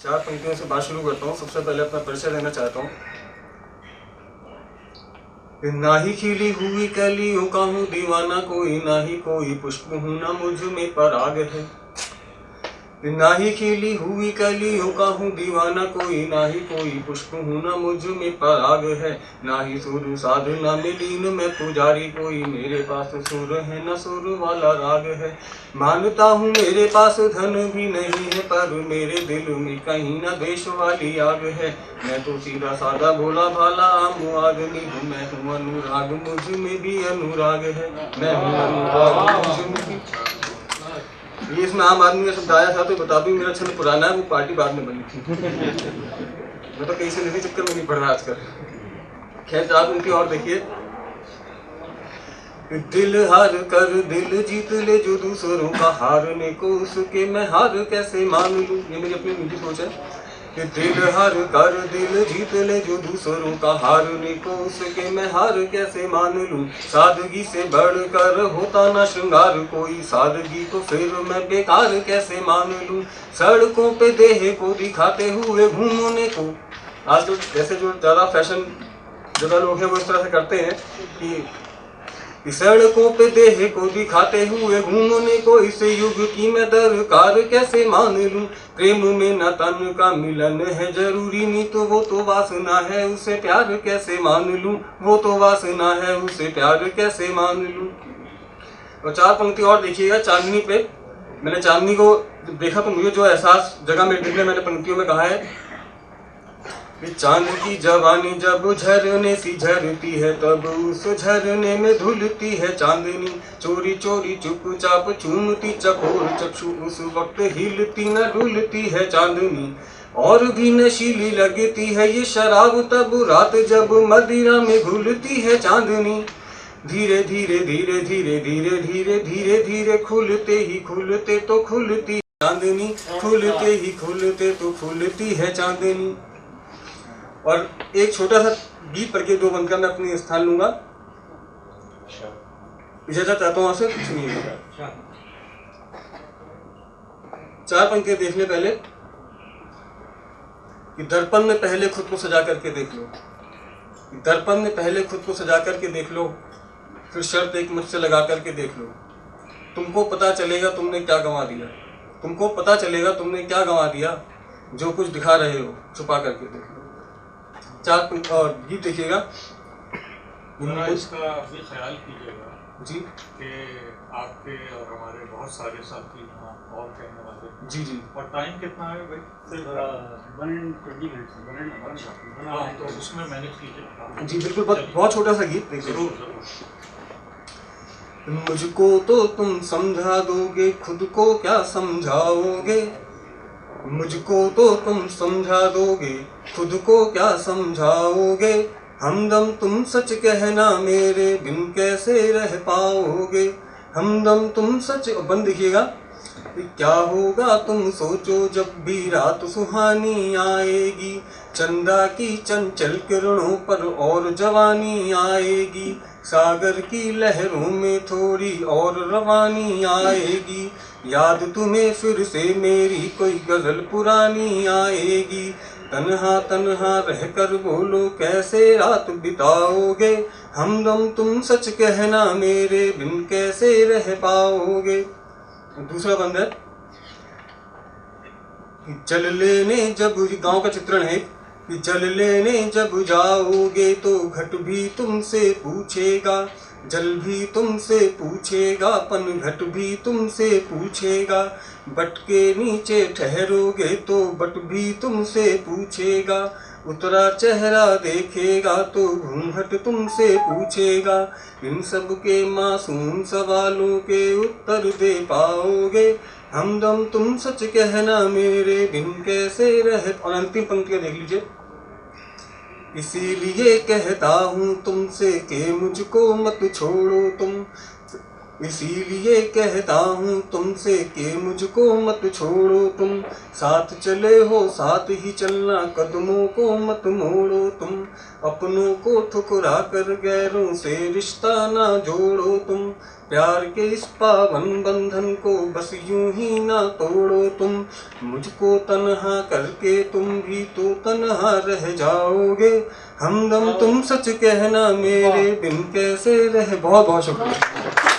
चार पंक्तियों से बात शुरू करता हूँ। सबसे पहले अपना परिचय देना चाहता हूँ। ना ही खिली हुई कलियों का हूँ दीवाना कोई, ना ही कोई पुष्प हूँ ना मुझ में पराग है। ना ही खिली हुई कलियों का हूँ दीवाना कोई, ना ही कोई पुष्प हूँ ना मुझ में पराग है। ना ही सुर साधना में लीन मैं पुजारी कोई, मेरे पास सुर है न सुर वाला राग है। मानता हूँ मेरे पास धन भी नहीं है, पर मेरे दिल में कहीं न देश वाली आग है। मैं तो सीधा साधा भोला भाला आम आदमी हूँ, मैं हूँ अनुराग मुझ में भी अनुराग है। मैं हूँ अनुराग मुझ में भी। ये इसमें आम आदमी का शब्द आया था तो बता दूं, मेरा छंद पुराना है, वो पार्टी बाद में बनी थी। मैं तो कहीं से नहीं, चक्कर में नहीं पड़ रहा आजकल। खैर आप उनकी और देखिए। दिल हार कर दिल जीत ले जो दूसरों का हारने को, उसके मैं हार कैसे मान लूं। ये मेरी अपनी निजी सोच है कि दिल हार कर दिल जीत ले जो दूसरों का हारने को, उसके मैं हार कैसे मान लूं। सादगी से बढ़कर होता ना श्रृंगार कोई, सादगी को फिर मैं बेकार कैसे मान लूं। सड़कों पे देह को दिखाते हुए घूमने को, आज तो जैसे जो ज़्यादा फैशन ज़्यादा लोग हैं वो इस तरह से करते हैं कि सड़कों पे देह को दिखाते हुए घूमने को, इस युग की मैं दरकार कैसे मान लूं। प्रेम में न तन का मिलन है जरूरी, नहीं तो वो तो वासना है, उसे प्यार कैसे मान लूं। वो तो वासना है, उसे प्यार कैसे मान लूं। और चार पंक्ति और देखिएगा चांदनी पे। मैंने चांदनी को देखा तो मुझे जो एहसास जगह में दिखने, मैंने पंक्तियों में कहा है चांद की जवानी जब झरने सी झरती है, तब उस झरने में धुलती है चांदनी। चोरी चोरी चुपचाप चूमती चकोर चक्षु, उस वक्त हिलती न डुलती है चांदनी। और भी नशीली लगती है ये शराब तब रात जब मदिरा में घुलती है चांदनी। धीरे धीरे धीरे धीरे धीरे धीरे धीरे धीरे खुलते ही खुलते तो खुलती चांदनी, खुलते ही खुलते तो खुलती है चांदनी। और एक छोटा सा गीत पढ़ के दो बंद का मैं अपनी स्थान लूंगा। इजाजत चाहता हूं आपसे, सुनिएगा। चार पंक्तियां देखने पहले कि दर्पण में पहले खुद को सजा करके देख लो। दर्पण में पहले खुद को सजा करके देख लो, फिर शर्त एक मुझसे लगा करके देख लो। तुमको पता चलेगा तुमने क्या गंवा दिया, तुमको पता चलेगा तुमने क्या गंवा दिया, जो कुछ दिखा रहे हो छुपा करके देख लो। चार और गीत देखिएगा। इसका भी ख्याल कीजिएगा जी कि आपके और हमारे बहुत सारे साथी यहाँ और कहने वाले। जी जी। और टाइम कितना है भाई? सिर्फ 120 मिनट्स। हाँ तो उसमें मैनेज कीजिए। जी बिल्कुल, बहुत छोटा सा गीत देखिए। जरूर जरूर। मुझको तो तुम समझा दोगे, खुद को क्या समझाओगे। मुझको तो तुम समझा दोगे, खुद को क्या समझाओगे। हमदम तुम सच कहना, मेरे बिन कैसे रह पाओगे। हमदम तुम सच। बंद देखिएगा। क्या होगा तुम सोचो जब भी रात सुहानी आएगी, चंदा की चंचल किरणों पर और जवानी आएगी। सागर की लहरों में थोड़ी और रवानी आएगी, याद तुम्हें फिर से मेरी कोई गजल पुरानी आएगी। तन्हा तन्हा रहकर बोलो कैसे रात बिताओगे। हमदम तुम सच कहना, मेरे बिन कैसे रह पाओगे। दूसरा बंद है। जल लेने जब, गांव का चित्रण है कि जल लेने जब जाओगे तो घट भी तुमसे पूछेगा, जल भी तुमसे पूछेगा, पन घट भी तुमसे पूछेगा। बट के नीचे ठहरोगे तो बट भी तुमसे पूछेगा, उतरा चेहरा देखेगा तो घूंघट तुमसे पूछेगा। इन सब के मासूम सवालों के उत्तर दे पाओगे। हमदम तुम सच कहना, मेरे बिन कैसे रह। और अंतिम पंक्तियां देख लीजिए। इसीलिए कहता हूँ तुमसे कि मुझको मत छोड़ो तुम, इसीलिए कहता हूँ तुमसे कि मुझको मत छोड़ो तुम, साथ चले हो साथ ही चलना, कदमों को मत मोड़ो तुम, अपनों को ठुकरा कर गैरों से रिश्ता ना जोड़ो तुम, प्यार के इस पावन बंधन को बस यूं ही ना तोड़ो तुम, मुझको तन्हा करके तुम भी तो तन्हा रह जाओगे, हमदम तुम सच कहना मेरे बिन कैसे रह। बहुत बहुत शुक्रिया।